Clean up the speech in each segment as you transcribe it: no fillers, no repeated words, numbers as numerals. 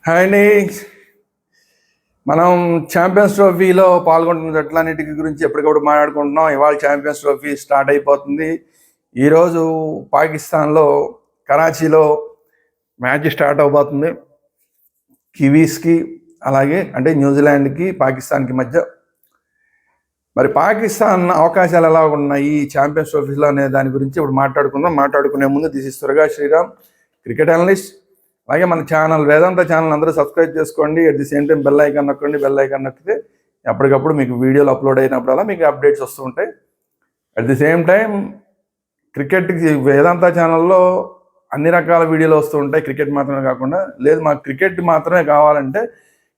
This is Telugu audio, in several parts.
హాయ్ అండి. మనం ఛాంపియన్స్ ట్రోఫీలో పాల్గొంటున్న జట్లన్నిటి గురించి ఎప్పటికప్పుడు మాట్లాడుకుంటున్నాం. ఇవాళ ఛాంపియన్స్ ట్రోఫీ స్టార్ట్ అయిపోతుంది. ఈరోజు పాకిస్తాన్లో కరాచీలో మ్యాచ్ స్టార్ట్ అవబోతుంది. కివీస్కి అలాగే అంటే న్యూజిలాండ్కి పాకిస్తాన్కి మధ్య. మరి పాకిస్తాన్ అవకాశాలు ఎలా ఉన్నాయి ఈ ఛాంపియన్స్ ట్రోఫీలో అనే దాని గురించి ఇప్పుడు మాట్లాడుకుందాం. మాట్లాడుకునే ముందు దిస్ ఇస్ త్వరగా శ్రీరామ్, క్రికెట్ అనలిస్ట్. అలాగే మన ఛానల్ వేదాంత ఛానల్ అందరూ సబ్స్క్రైబ్ చేసుకోండి. At the same time bell icon నొక్కండి. బెల్ ఐకాన్ నొక్కితే ఎప్పటికప్పుడు మీకు వీడియోలు అప్లోడ్ అయినప్పుడల్లా మీకు అప్డేట్స్ వస్తూ ఉంటాయి. అట్ ది సేమ్ టైం క్రికెట్కి వేదాంత ఛానల్లో అన్ని రకాల వీడియోలు వస్తూ ఉంటాయి, క్రికెట్ మాత్రమే కాకుండా. లేదు మాకు క్రికెట్ మాత్రమే కావాలంటే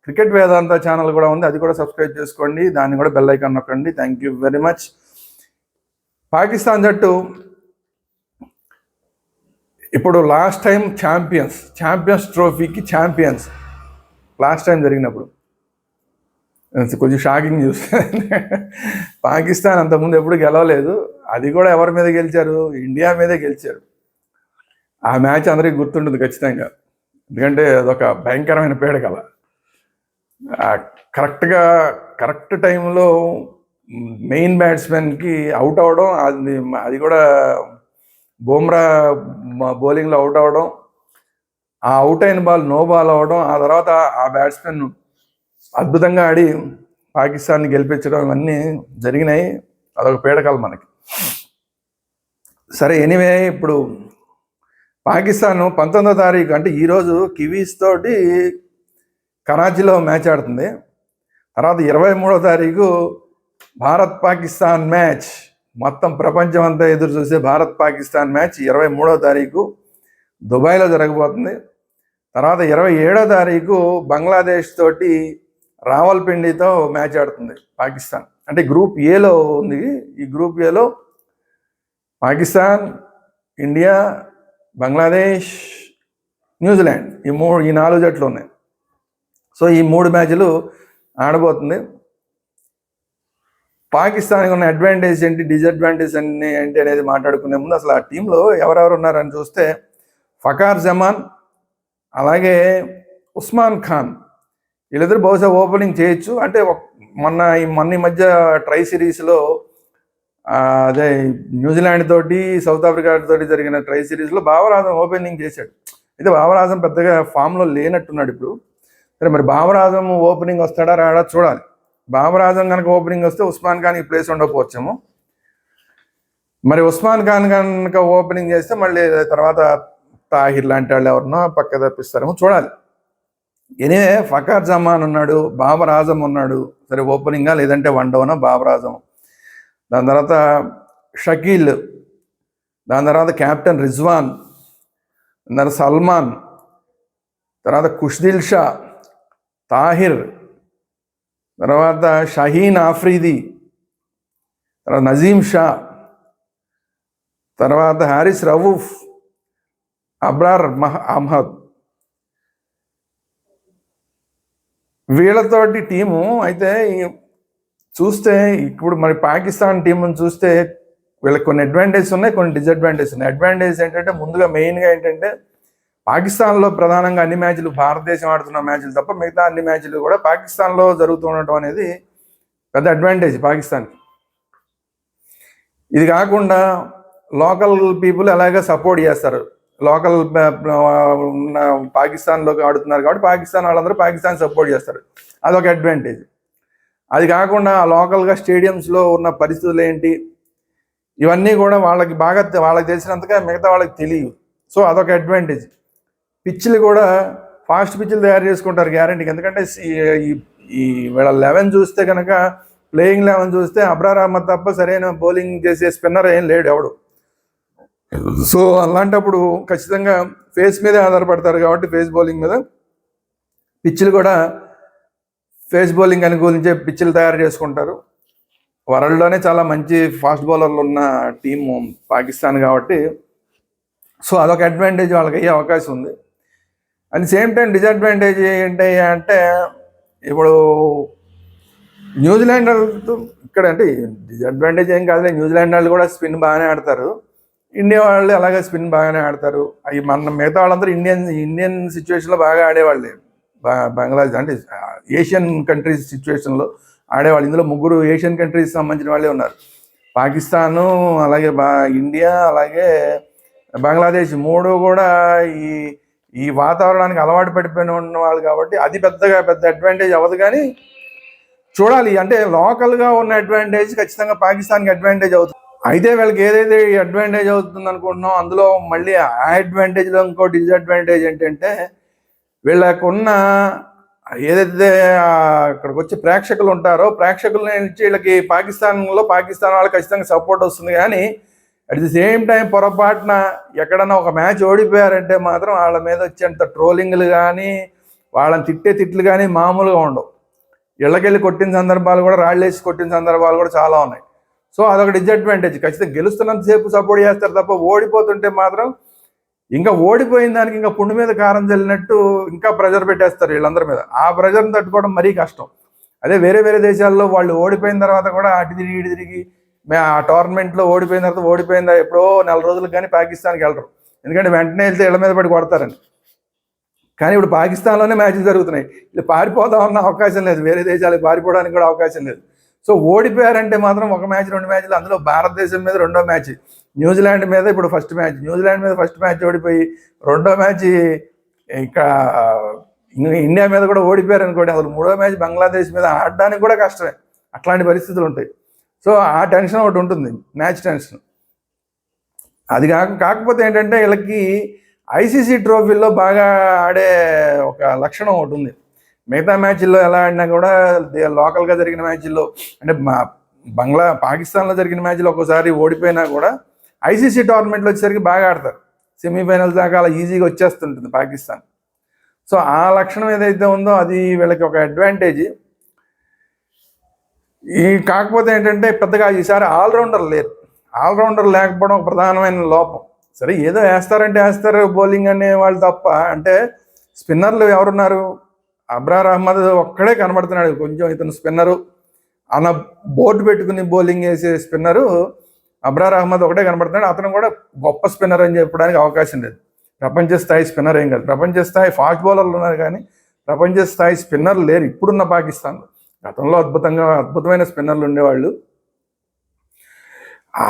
క్రికెట్ వేదాంత ఛానల్ కూడా ఉంది, అది కూడా సబ్స్క్రైబ్ చేసుకోండి. దాన్ని కూడా బెల్ ఐకాన్ నొక్కండి. Thank you very much. Pakistan జట్టు ఇప్పుడు లాస్ట్ టైం ఛాంపియన్స్ ట్రోఫీకి ఛాంపియన్స్ లాస్ట్ టైం జరిగినప్పుడు కొంచెం షాకింగ్ న్యూస్. పాకిస్తాన్ అంతకుముందు ఎప్పుడు గెలవలేదు. అది కూడా ఎవరి మీద గెలిచారు? ఇండియా మీదే గెలిచారు. ఆ మ్యాచ్ అందరికీ గుర్తుంటుంది ఖచ్చితంగా, ఎందుకంటే అదొక భయంకరమైన పీడకల. కరెక్ట్ టైంలో మెయిన్ బ్యాట్స్మెన్కి అవుట్ అవడం, అది కూడా బుమ్రా బౌలింగ్లో అవుట్ అవ్వడం, ఆ అవుట్ అయిన బాల్ నో బాల్ అవ్వడం, ఆ తర్వాత ఆ బ్యాట్స్మెన్ అద్భుతంగా ఆడి పాకిస్తాన్ని గెలిపించడం, ఇవన్నీ జరిగినాయి. అదొక పీడకల మనకి. సరే, ఎనీవే, ఇప్పుడు పాకిస్తాన్ 19వ తారీఖు అంటే ఈరోజు కివీస్ తోటి కరాచీలో మ్యాచ్ ఆడుతుంది. తర్వాత 23వ తారీఖు భారత్ పాకిస్తాన్ మ్యాచ్, మొత్తం ప్రపంచం అంతా ఎదురు చూసే భారత్ పాకిస్తాన్ మ్యాచ్ 23వ తారీఖు దుబాయ్లో జరగబోతుంది. తర్వాత 27వ తారీఖు బంగ్లాదేశ్ తోటి రావల్పిండితో మ్యాచ్ ఆడుతుంది పాకిస్తాన్. అంటే గ్రూప్ ఏలో ఉంది. ఈ గ్రూప్ ఏలో పాకిస్తాన్, ఇండియా, బంగ్లాదేశ్, న్యూజిలాండ్, ఈ 4 జట్లు ఉన్నాయి. సో ఈ 3 మ్యాచ్లు ఆడబోతుంది. పాకిస్తాన్కి ఉన్న అడ్వాంటేజ్ ఏంటి, డిసడ్వాంటేజ్ ఏంటి అనేది మాట్లాడుకునే ముందు అసలు ఆ టీంలో ఎవరెవరు ఉన్నారని చూస్తే ఫకార్ జమాన్ అలాగే ఉస్మాన్ ఖాన్, వీళ్ళిద్దరు బహుశా ఓపెనింగ్ చేయొచ్చు. అంటే మొన్న ఈ మధ్య ట్రై సిరీస్లో అదే న్యూజిలాండ్ తోటి సౌత్ ఆఫ్రికా తోటి జరిగిన ట్రై సిరీస్లో బాబర్ ఆజం ఓపెనింగ్ చేశాడు. అయితే బాబర్ ఆజం పెద్దగా ఫామ్లో లేనట్టున్నాడు ఇప్పుడు. సరే, మరి బాబర్ ఆజం ఓపెనింగ్ వస్తాడా రాడా చూడాలి. బాబర్ ఆజం కనుక ఓపెనింగ్ వస్తే ఉస్మాన్ ఖాన్కి ప్లేస్ ఉండకపోవచ్చేమో. మరి ఉస్మాన్ ఖాన్ కనుక ఓపెనింగ్ చేస్తే మళ్ళీ తర్వాత తాహిర్ లాంటి వాళ్ళు ఎవరినో పక్క తప్పిస్తారేమో చూడాలి. ఎనివే, ఫకార్ జమాన్ ఉన్నాడు, బాబర్ ఆజం ఉన్నాడు. సరే, ఓపెనింగా లేదంటే వన్ డౌనా బాబర్ ఆజం. దాని తర్వాత షకీల్, దాని తర్వాత కెప్టెన్ రిజ్వాన్, దాని తర్వాత సల్మాన్, తర్వాత ఖుష్దిల్ షా, తాహిర్, తర్వాత షహీన్ ఆఫ్రీది, తర్వాత నజీం షా, తర్వాత హారిస్ రవూఫ్, అబ్రార్ అహ్మద్. వీళ్ళతోటి టీము. అయితే చూస్తే ఇప్పుడు మరి పాకిస్తాన్ టీముని చూస్తే వీళ్ళకి కొన్ని అడ్వాంటేజెస్ ఉన్నాయి, కొన్ని డిసడ్వాంటేజెస్ ఉన్నాయి. అడ్వాంటేజ్ ఏంటంటే ముందుగా మెయిన్గా ఏంటంటే పాకిస్తాన్లో ప్రధానంగా అన్ని మ్యాచ్లు భారతదేశం ఆడుతున్న మ్యాచ్లు తప్ప మిగతా అన్ని మ్యాచ్లు కూడా పాకిస్తాన్లో జరుగుతుండటం అనేది పెద్ద అడ్వాంటేజ్ పాకిస్తాన్కి. ఇది కాకుండా లోకల్ పీపుల్ అలాగే సపోర్ట్ చేస్తారు. లోకల్ పాకిస్తాన్లోకి ఆడుతున్నారు కాబట్టి పాకిస్తాన్ వాళ్ళందరూ పాకిస్తాన్ సపోర్ట్ చేస్తారు, అదొక అడ్వాంటేజ్. అది కాకుండా లోకల్గా స్టేడియంస్లో ఉన్న పరిస్థితులు ఏంటి, ఇవన్నీ కూడా వాళ్ళకి తెలిసినంతగా మిగతా వాళ్ళకి తెలియదు. సో అదొక అడ్వాంటేజ్. పిచ్లు కూడా ఫాస్ట్ పిచ్లు తయారు చేసుకుంటారు గ్యారంటీకి. ఎందుకంటే ఈ వీళ్ళ 11 చూస్తే కనుక, ప్లేయింగ్ 11 చూస్తే అబ్రార్ అహ్మద్ తప్ప సరైన బౌలింగ్ చేసే స్పిన్నర్ ఏం లేడు ఎవడు. సో అలాంటప్పుడు ఖచ్చితంగా ఫేస్ మీదే ఆధారపడతారు కాబట్టి ఫేస్ బౌలింగ్ మీద పిచ్లు కూడా ఫేస్ బౌలింగ్ అనుకూలించే పిచ్లు తయారు చేసుకుంటారు. వరల్డ్లోనే చాలా మంచి ఫాస్ట్ బౌలర్లు ఉన్న టీము పాకిస్తాన్ కాబట్టి సో అదొక అడ్వాంటేజ్ వాళ్ళకి అయ్యే అవకాశం ఉంది. At the same time disadvantage ఏంటి అంటే ఇప్పుడు న్యూజిలాండ్ ఇక్కడ అంటే డిసడ్వాంటేజ్ ఏం కాదులే, న్యూజిలాండ్ వాళ్ళు కూడా స్పిన్ బాగానే ఆడతారు, ఇండియా వాళ్ళు అలాగే స్పిన్ బాగానే ఆడతారు. అవి మన మిగతా వాళ్ళందరూ ఇండియన్ సిచ్యువేషన్లో బాగా ఆడేవాళ్ళే. బంగ్లాదేశ్ అంటే ఏషియన్ కంట్రీస్ సిచ్యువేషన్లో ఆడేవాళ్ళు. ఇందులో 3 ఏషియన్ కంట్రీస్ సంబంధించిన వాళ్ళే ఉన్నారు. పాకిస్తాను, అలాగే ఇండియా, అలాగే బంగ్లాదేశ్ 3 కూడా ఈ ఈ వాతావరణానికి అలవాటు పడిపోయిన ఉన్న వాళ్ళు కాబట్టి అది పెద్ద అడ్వాంటేజ్ అవ్వదు. కానీ చూడాలి, అంటే లోకల్గా ఉన్న అడ్వాంటేజ్ ఖచ్చితంగా పాకిస్తాన్కి అడ్వాంటేజ్ అవుతుంది. అయితే వీళ్ళకి ఏదైతే అడ్వాంటేజ్ అవుతుంది అనుకుంటున్నాం, అందులో మళ్ళీ ఆ అడ్వాంటేజ్లో ఇంకో డిసడ్వాంటేజ్ ఏంటంటే వీళ్ళకున్న ఏదైతే అక్కడికి వచ్చి ప్రేక్షకులు ఉంటారో ప్రేక్షకుల నుంచి వీళ్ళకి పాకిస్తాన్ వాళ్ళకి ఖచ్చితంగా సపోర్ట్ వస్తుంది. కానీ అట్ ది సేమ్ టైం పొరపాటున ఎక్కడన్నా ఒక మ్యాచ్ ఓడిపోయారంటే మాత్రం వాళ్ళ మీద వచ్చేంత ట్రోలింగ్లు కానీ వాళ్ళని తిట్లు కానీ మామూలుగా ఉండవు. ఇళ్ళకెళ్ళి కొట్టిన సందర్భాలు కూడా, రాళ్ళేసి కొట్టిన సందర్భాలు కూడా చాలా ఉన్నాయి. సో అదొక డిసడ్వాంటేజ్. ఖచ్చితంగా గెలుస్తున్నంతసేపు సపోర్ట్ చేస్తారు తప్ప ఓడిపోతుంటే మాత్రం ఇంకా ఓడిపోయిన దానికి ఇంకా పుండు మీద కారం చల్లినట్టు ఇంకా ప్రెజర్ పెట్టేస్తారు వీళ్ళందరి మీద. ఆ ప్రెజర్ని తట్టుకోవడం మరీ కష్టం. అదే వేరే దేశాల్లో వాళ్ళు ఓడిపోయిన తర్వాత కూడా అటు తిరిగి ఆ టోర్నమెంట్లో ఓడిపోయిందా ఎప్పుడో నెల రోజులకు కానీ పాకిస్తాన్కి వెళ్ళరు. ఎందుకంటే వెంటనే వెళ్తే ఇళ్ళ మీద పడి కొడతారని. కానీ ఇప్పుడు పాకిస్తాన్లోనే మ్యాచ్లు జరుగుతున్నాయి. ఇది పారిపోదామన్న అవకాశం లేదు, వేరే దేశాలకు పారిపోవడానికి కూడా అవకాశం లేదు. సో ఓడిపోయారంటే మాత్రం 1 మ్యాచ్ 2 మ్యాచ్లు, అందులో భారతదేశం మీద 2వ మ్యాచ్, న్యూజిలాండ్ మీద ఇప్పుడు ఫస్ట్ మ్యాచ్ ఓడిపోయి 2వ మ్యాచ్ ఇంకా ఇండియా మీద కూడా ఓడిపోయారు అనుకోండి, అసలు 3వ మ్యాచ్ బంగ్లాదేశ్ మీద ఆడడానికి కూడా కష్టమే. అట్లాంటి పరిస్థితులు ఉంటాయి. సో ఆ టెన్షన్ ఒకటి ఉంటుంది, మ్యాచ్ టెన్షన్. అది కాకపోతే ఏంటంటే వీళ్ళకి ఐసీసీ ట్రోఫీల్లో బాగా ఆడే ఒక లక్షణం ఒకటి ఉంది. మిగతా మ్యాచ్ల్లో ఎలా ఆడినా కూడా లోకల్గా జరిగిన మ్యాచ్ల్లో అంటే పాకిస్తాన్లో జరిగిన మ్యాచ్లో ఒక్కోసారి ఓడిపోయినా కూడా ఐసీసీ టోర్నమెంట్లో వచ్చేసరికి బాగా ఆడతారు. సెమీఫైనల్స్ దాకా అలా ఈజీగా వచ్చేస్తుంటుంది పాకిస్తాన్. సో ఆ లక్షణం ఏదైతే ఉందో అది వీళ్ళకి ఒక అడ్వాంటేజ్. కాకపోతే ఏంటంటే పెద్దగా ఈసారి ఆల్రౌండర్ లేకపోవడం ఒక ప్రధానమైన లోపం. సరే ఏదో వేస్తారు బౌలింగ్ అనే వాళ్ళు తప్ప, అంటే స్పిన్నర్లు ఎవరున్నారు? అబ్రార్ అహ్మద్ ఒక్కడే కనబడుతున్నాడు. కొంచెం ఇతను స్పిన్నరు అన్న బోర్డు పెట్టుకుని బౌలింగ్ వేసే స్పిన్నరు అబ్రార్ అహ్మద్ ఒకటే కనబడుతున్నాడు. అతను కూడా గొప్ప స్పిన్నర్ అని చెప్పడానికి అవకాశం లేదు. ప్రపంచ స్థాయి స్పిన్నర్ ఏం కాదు. ప్రపంచ స్థాయి ఫాస్ట్ బౌలర్లు ఉన్నారు కానీ ప్రపంచ స్థాయి స్పిన్నర్లు లేరు ఇప్పుడున్న పాకిస్తాన్లో. గతంలో అద్భుతమైన స్పిన్నర్లు ఉండేవాళ్ళు.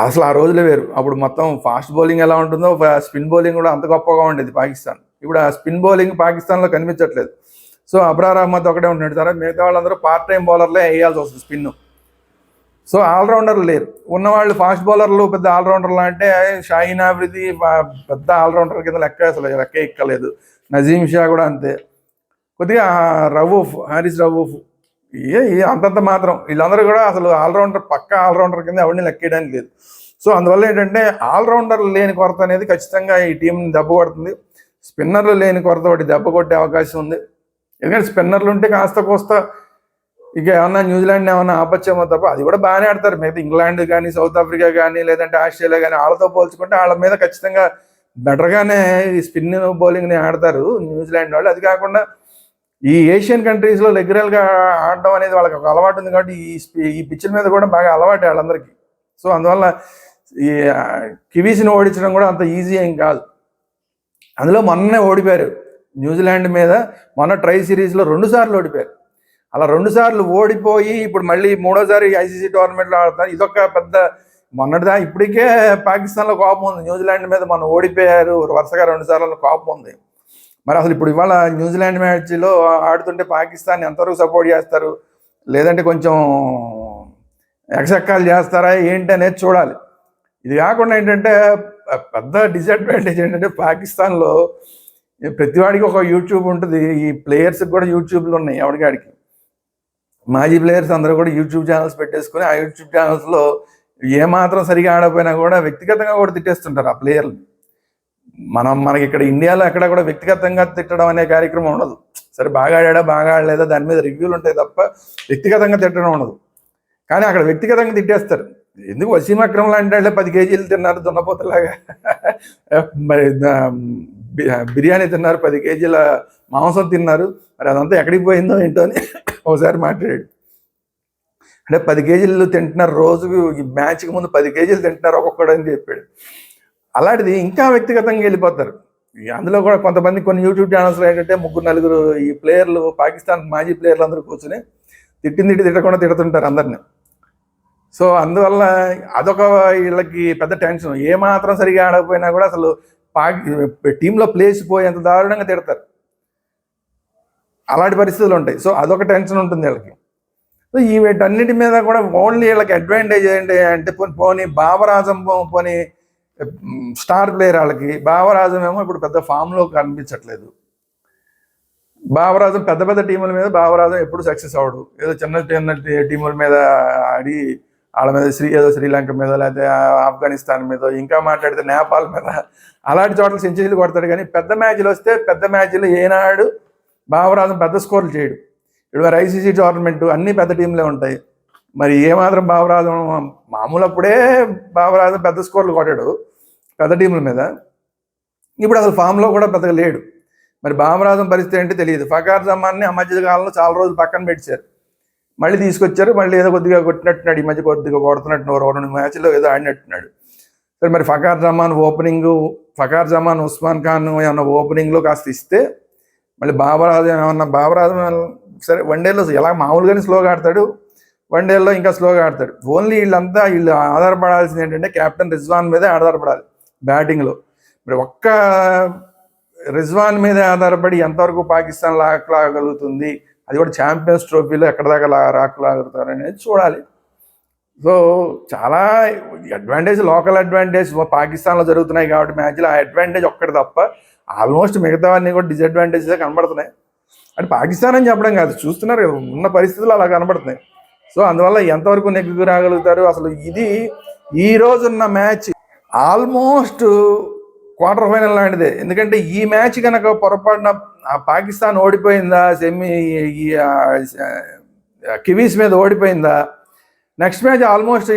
అసలు ఆ రోజులే వేరు. అప్పుడు మొత్తం ఫాస్ట్ బౌలింగ్ ఎలా ఉంటుందో స్పిన్ బౌలింగ్ కూడా అంత గొప్పగా ఉండేది పాకిస్తాన్. ఇప్పుడు ఆ స్పిన్ బౌలింగ్ పాకిస్తాన్లో కనిపించట్లేదు. సో అబ్రార్ అహ్మద్ ఒకటే ఉంటున్నాడు. తర్వాత మిగతా వాళ్ళందరూ పార్ట్ టైం బౌలర్లే వేయాల్సి వస్తుంది స్పిన్. సో ఆల్రౌండర్లు లేరు. ఉన్నవాళ్ళు ఫాస్ట్ బౌలర్లు పెద్ద ఆల్రౌండర్లు అంటే షాహీన్ ఆఫ్రిది పెద్ద ఆల్రౌండర్ కింద లెక్క ఎక్కలేదు. నజీమ్ షా కూడా అంతే. కొద్దిగా హారిస్ రవూఫ్ అంతంత మాత్రం. వీళ్ళందరూ కూడా అసలు పక్కా ఆల్రౌండర్ కింద ఎవరిని లెక్కేయడానికి లేదు. సో అందువల్ల ఏంటంటే ఆల్రౌండర్లు లేని కొరత అనేది ఖచ్చితంగా ఈ టీంని దెబ్బ కొడుతుంది. స్పిన్నర్లు లేని కొరత ఒకటి దెబ్బ కొట్టే అవకాశం ఉంది. ఎందుకంటే స్పిన్నర్లు ఉంటే కాస్త కోస్త ఇక ఏమన్నా న్యూజిలాండ్ ఏమన్నా ఆపచ్చేమో తప్ప అది కూడా బాగానే ఆడతారు. మిగతా ఇంగ్లాండ్ కానీ సౌత్ ఆఫ్రికా కానీ లేదంటే ఆస్ట్రేలియా కానీ వాళ్ళతో పోల్చుకుంటే వాళ్ళ మీద ఖచ్చితంగా బెటర్గానే ఈ స్పిన్ బౌలింగ్ని ఆడతారు న్యూజిలాండ్ వాళ్ళు. అది కాకుండా ఈ ఏషియన్ కంట్రీస్లో రెగ్యులర్గా ఆడడం అనేది వాళ్ళకి ఒక అలవాటు ఉంది కాబట్టి ఈ పిచ్ల మీద కూడా బాగా అలవాటు వాళ్ళందరికీ. సో అందువల్ల ఈ కివీస్ని ఓడించడం కూడా అంత ఈజీ ఏం కాదు. అందులో మొన్నే ఓడిపోయారు న్యూజిలాండ్ మీద. మొన్న ట్రై సిరీస్లో 2 సార్లు ఓడిపోయారు. అలా 2 సార్లు ఓడిపోయి ఇప్పుడు మళ్ళీ 3వసారి ఐసీసీ టోర్నమెంట్లో ఆడతారు. ఇదొక పెద్ద మొన్నటిదా ఇప్పటికే పాకిస్తాన్లో కోపం ఉంది. న్యూజిలాండ్ మీద మనం ఓడిపోయారు వరుసగా 2 సార్లు కోపం ఉంది. మరి అసలు ఇప్పుడు ఇవాళ న్యూజిలాండ్ మ్యాచ్లో ఆడుతుంటే పాకిస్తాన్ ఎంతవరకు సపోర్ట్ చేస్తారు, లేదంటే కొంచెం ఎక్సెక్కాలు చేస్తారా ఏంటి అనేది చూడాలి. ఇది కాకుండా ఏంటంటే పెద్ద డిసడ్వాంటేజ్ ఏంటంటే పాకిస్తాన్లో ప్రతివాడికి ఒక యూట్యూబ్ ఉంటుంది. ఈ ప్లేయర్స్కి కూడా యూట్యూబ్లు ఉన్నాయి. ఎవరికాడికి మాజీ ప్లేయర్స్ అందరూ కూడా యూట్యూబ్ ఛానల్స్ పెట్టేసుకుని ఆ యూట్యూబ్ ఛానల్స్లో ఏమాత్రం సరిగా ఆడకపోయినా కూడా వ్యక్తిగతంగా కూడా తిట్టేస్తుంటారు ఆ ప్లేయర్లు. మనకి ఇక్కడ ఇండియాలో ఎక్కడ కూడా వ్యక్తిగతంగా తిట్టడం అనే కార్యక్రమం ఉండదు. సరే బాగా ఆడలేదా దాని మీద రివ్యూలు ఉంటాయి తప్ప వ్యక్తిగతంగా తిట్టడం ఉండదు. కానీ అక్కడ వ్యక్తిగతంగా తిట్టేస్తారు. ఎందుకు వసీం అక్రమ్ లాంటి వాళ్ళే 10 కేజీలు తిన్నారు దున్నపోతలాగా, మరి బిర్యానీ తిన్నారు, 10 కేజీల మాంసం తిన్నారు. మరి అదంతా ఎక్కడికి పోయిందో ఏంటో అని ఒకసారి మాట్లాడాడు. అంటే 10 కేజీలు తింటున్నారు రోజుకు, ఈ మ్యాచ్కి ముందు 10 కేజీలు తింటున్నారు ఒక్కొక్కడు అని చెప్పాడు. అలాంటిది ఇంకా వ్యక్తిగతంగా వెళ్ళిపోతారు. అందులో కూడా కొంతమంది కొన్ని యూట్యూబ్ ఛానల్స్లో ఏంటంటే 3-4 ఈ ప్లేయర్లు, పాకిస్తాన్ మాజీ ప్లేయర్లు అందరూ కూర్చొని తిట్టకుండా తిడుతుంటారు అందరిని. సో అందువల్ల అదొక వీళ్ళకి పెద్ద టెన్షన్. ఏమాత్రం సరిగా ఆడకపోయినా కూడా అసలు టీంలో ప్లేస్ పోయేంత దారుణంగా తిడతారు. అలాంటి పరిస్థితులు ఉంటాయి. సో అదొక టెన్షన్ ఉంటుంది వీళ్ళకి. సో ఈ వీటన్నిటి మీద కూడా ఓన్లీ వీళ్ళకి అడ్వాంటేజ్ ఏంటి అంటే పోనీ బాబర్ ఆజం పోనీ స్టార్ ప్లేయర్ వాళ్ళకి. బాబర్ ఆజం ఏమో ఇప్పుడు పెద్ద ఫామ్లో కనిపించట్లేదు. బాబర్ ఆజం పెద్ద పెద్ద టీముల మీద బాబర్ ఆజం ఎప్పుడు సక్సెస్ అవ్వడు. ఏదో చిన్న చిన్న టీముల మీద ఆడి వాళ్ళ మీద ఏదో శ్రీలంక మీద, లేకపోతే ఆఫ్ఘనిస్తాన్ మీద, ఇంకా మాట్లాడితే నేపాల్ మీద, అలాంటి చోట్ల సెంచరీలు కొడతాడు. కానీ పెద్ద మ్యాచ్లు వస్తే పెద్ద మ్యాచ్లు ఏనాడు బాబర్ ఆజం పెద్ద స్కోర్లు చేయడు. ఇప్పుడు మరి ఐసీసీ టోర్నమెంట్ అన్ని పెద్ద టీంలే ఉంటాయి. మరి ఏమాత్రం బాబర్ ఆజం మామూలు అప్పుడే బాబర్ ఆజం పెద్ద స్కోర్లు కొట్టాడు పెద్ద టీముల మీద. ఇప్పుడు అసలు ఫామ్లో కూడా పెద్దగా లేడు. మరి బాబర్ ఆజం పరిస్థితి ఏంటి తెలియదు. ఫకార్ జమాన్ని ఆ మధ్య కాలంలో చాలా రోజులు పక్కన పెట్టారు, మళ్ళీ తీసుకొచ్చారు. మళ్ళీ ఏదో కొద్దిగా కొట్టినట్టున్నాడు, ఈ మధ్య కొద్దిగా కొడుతున్నట్టున్నారు, 2 మ్యాచ్లో ఏదో ఆడినట్టున్నాడు. సరే మరి ఫకార్ జమాన్ ఉస్మాన్ ఖాన్ ఏమన్నా ఓపెనింగ్లో కాస్త ఇస్తే, మళ్ళీ బాబర్ ఆజం సరే వన్డేలో ఎలా మామూలుగానే స్లోగా ఆడతాడు, వన్డేలో ఇంకా స్లోగా ఆడతాడు. ఓన్లీ వీళ్ళు ఆధారపడాల్సింది ఏంటంటే కెప్టెన్ రిజ్వాన్ మీదే ఆధారపడాలి బ్యాటింగ్లో. మరి ఒక్క రిజ్వాన్ మీదే ఆధారపడి ఎంతవరకు పాకిస్తాన్ లాగలుగుతుంది, అది కూడా ఛాంపియన్స్ ట్రోఫీలో ఎక్కడ దాకా రాకలాగుతారు అనేది చూడాలి. సో చాలా అడ్వాంటేజ్, లోకల్ అడ్వాంటేజ్ పాకిస్తాన్లో జరుగుతున్నాయి కాబట్టి మ్యాచ్లో ఆ అడ్వాంటేజ్ ఒక్కటి తప్ప ఆల్మోస్ట్ మిగతావన్నీ కూడా డిసడ్వాంటేజెస్ కనబడుతున్నాయి. అంటే పాకిస్తాన్ అని చెప్పడం కాదు, చూస్తున్నారు కదా ఉన్న పరిస్థితులు అలా కనబడుతున్నాయి. సో అందువల్ల ఎంతవరకు నెగ్గుకు రాగలుగుతారు. అసలు ఇది ఈ రోజున్న మ్యాచ్ ఆల్మోస్ట్ క్వార్టర్ ఫైనల్ లాంటిదే. ఎందుకంటే ఈ మ్యాచ్ కనుక పొరపాటున పాకిస్తాన్ ఓడిపోయిందా, కివీస్ మీద ఓడిపోయిందా, నెక్స్ట్ మ్యాచ్ ఆల్మోస్ట్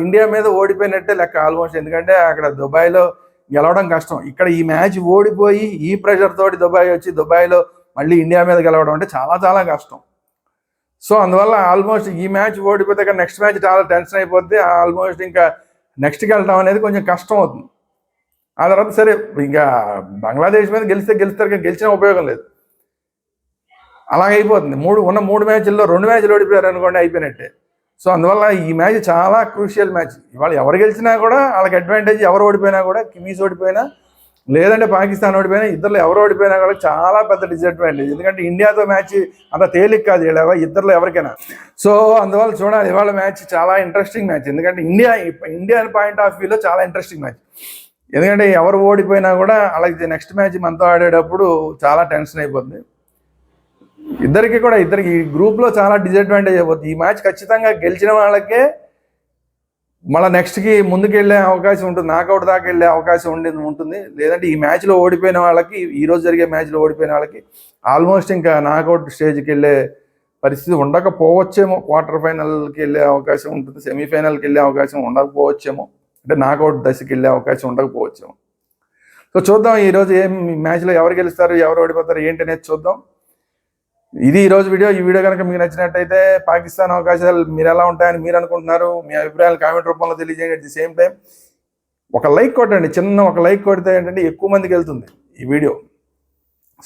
ఇండియా మీద ఓడిపోయినట్టే లెక్క ఆల్మోస్ట్. ఎందుకంటే అక్కడ దుబాయ్లో గెలవడం కష్టం. ఇక్కడ ఈ మ్యాచ్ ఓడిపోయి ఈ ప్రెషర్ తోటి దుబాయ్ వచ్చి దుబాయ్లో మళ్ళీ ఇండియా మీద గెలవడం అంటే చాలా చాలా కష్టం. సో అందువల్ల ఆల్మోస్ట్ ఈ మ్యాచ్ ఓడిపోతే నెక్స్ట్ మ్యాచ్ చాలా టెన్షన్ అయిపోద్ది. ఆల్మోస్ట్ ఇంకా నెక్స్ట్కి వెళ్ళడం అనేది కొంచెం కష్టం అవుతుంది. ఆ తర్వాత సరే ఇంకా బంగ్లాదేశ్ మీద గెలుస్తారు కానీ గెలిచిన ఉపయోగం లేదు, అలాగైపోతుంది. ఉన్న 3 మ్యాచ్ల్లో 2 మ్యాచ్లు ఓడిపోయారు అనుకోండి, అయిపోయినట్టే. సో అందువల్ల ఈ మ్యాచ్ చాలా క్రూషియల్ మ్యాచ్. ఇవాళ ఎవరు గెలిచినా కూడా వాళ్ళకి అడ్వాంటేజ్, ఎవరు ఓడిపోయినా కూడా, కివీస్ ఓడిపోయినా లేదంటే పాకిస్తాన్ ఓడిపోయినా, ఇద్దరు ఎవరు ఓడిపోయినా కూడా చాలా పెద్ద డిసడ్వాంటేజ్. ఎందుకంటే ఇండియాతో మ్యాచ్ అంత తేలిక కాదు ఇద్దరులో ఎవరికైనా. సో అందువల్ల చూడాలి, ఇవాళ మ్యాచ్ చాలా ఇంట్రెస్టింగ్ మ్యాచ్. ఎందుకంటే ఇండియన్ పాయింట్ ఆఫ్ వ్యూలో చాలా ఇంట్రెస్టింగ్ మ్యాచ్. ఎందుకంటే ఎవరు ఓడిపోయినా కూడా అలాగే నెక్స్ట్ మ్యాచ్ మనతో ఆడేటప్పుడు చాలా టెన్షన్ అయిపోతుంది. ఇద్దరికి ఈ గ్రూప్లో చాలా డిసడ్వాంటేజ్ అయిపోతుంది. ఈ మ్యాచ్ ఖచ్చితంగా గెలిచిన వాళ్ళకే మళ్ళీ నెక్స్ట్కి ముందుకెళ్ళే అవకాశం ఉంటుంది, నాకౌట్ దాకా వెళ్ళే అవకాశం ఉంటుంది. లేదంటే ఈ మ్యాచ్లో ఓడిపోయిన వాళ్ళకి, ఈరోజు జరిగే మ్యాచ్లో ఓడిపోయిన వాళ్ళకి ఆల్మోస్ట్ ఇంకా నాకౌట్ స్టేజ్కి వెళ్ళే పరిస్థితి ఉండకపోవచ్చేమో. క్వార్టర్ ఫైనల్కి వెళ్ళే అవకాశం ఉంటుంది, సెమీఫైనల్కి వెళ్ళే అవకాశం ఉండకపోవచ్చేమో, అంటే నాకౌట్ దశకి వెళ్ళే అవకాశం ఉండకపోవచ్చేమో. సో చూద్దాం ఈరోజు మ్యాచ్లో ఎవరు గెలుస్తారు, ఎవరు ఓడిపోతారు ఏంటి అనేది చూద్దాం. ఇది ఈరోజు వీడియో. ఈ వీడియో కనుక మీకు నచ్చినట్టయితే పాకిస్తాన్ అవకాశాలు మీరు ఎలా ఉంటాయని మీరు అనుకుంటున్నారు, మీ అభిప్రాయాలు కామెంట్ రూపంలో తెలియజేయండి. అట్ ది సేమ్ టైం ఒక లైక్ కొట్టండి, ఒక లైక్ కొడితే ఏంటంటే ఎక్కువ మందికి వెళ్తుంది ఈ వీడియో.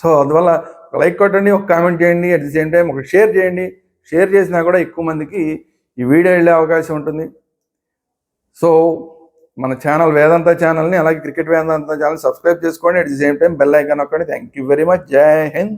సో అందువల్ల ఒక లైక్ కొట్టండి, ఒక కామెంట్ చేయండి, అట్ ది సేమ్ టైం ఒక షేర్ చేయండి. షేర్ చేసినా కూడా ఎక్కువ మందికి ఈ వీడియో వెళ్ళే అవకాశం ఉంటుంది. సో మన ఛానల్ వేదాంత ఛానల్ని, అలాగే క్రికెట్ వేదాంత ఛానల్ సబ్స్క్రైబ్ చేసుకోండి. At the same time bell icon నొక్కండి. Thank you very much. జై హింద్.